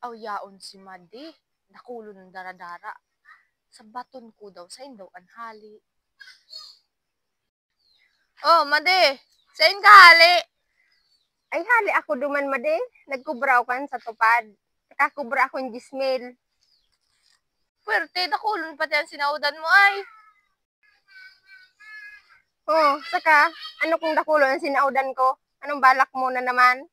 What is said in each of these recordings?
Aw yaon si Madi. Nakulo ng daradara. Sa baton ko daw, sain daw ang hali. Oh, Madi! Sain ka hali? Ay, hali ako duman, Made. Nagkubraw kan sa tupad. Nakakubra ako yung gismil. Pwerte, nakulon pati ang sinaudan mo ay. Oh, saka, ano kung dakulo ang sinaudan ko? Anong balak mo na naman?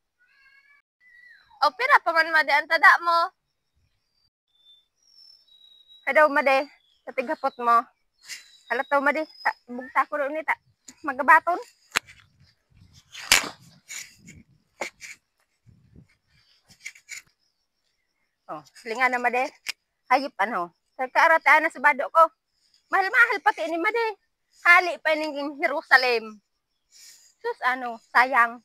O, pira pa man, Madi, ang tada mo. Hadaw, Made, sa tigapot mo. Halataw, Made, bugta ko rin ita. Magabaton. Oh, linga na, Made. Hayip ano. Sa kaarataan na sa bado ko. Mahal-mahal pati ni Made. Hali pa ng Jerusalem. Sus, ano, sayang.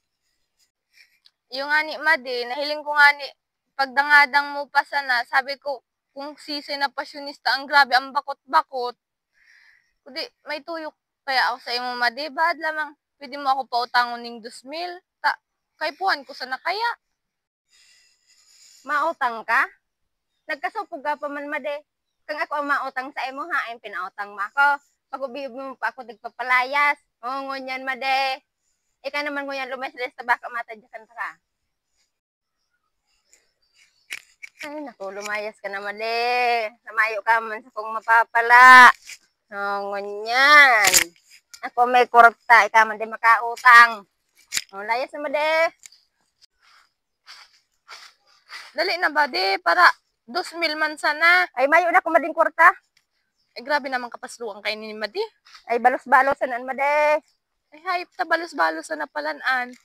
Yung nga ni Madi, nahiling ko nga ni pagdangadang mo pa sana. Sabi ko, kung sisi na pasyonista, ang grabe, ang bakot-bakot. Kundi, may tuyok kaya ako sa imo, Madi. Baad lamang, pwede mo ako pautangon ng 2,000. Kay puhan ko sana kaya. Mautang ka? Nagkasupog ka pa man, Made. Kung ako ang mautang sa imo, ha, ay pinautang mo ako. Pag-ubib mo pa ako nagpapalayas. Oo, ngunyan, Made. Ika naman ngunyan, lumaslis na baka matadyakan ka. Ay, naku, lumayas ka na, Made. Namayo ka man sa kong mapapala. Oo, ngunyan. Ako may kurta, ika man di makautang. O, layas na, Made. Dali na, Badi, para 2,000 man sana. Ay, mayo na ko mading kurta. Eh, grabe naman kapasluan kay ni Madi. Ay, balos-balos na, Made. Ay, hayop ta balos-balos sa napalanaan.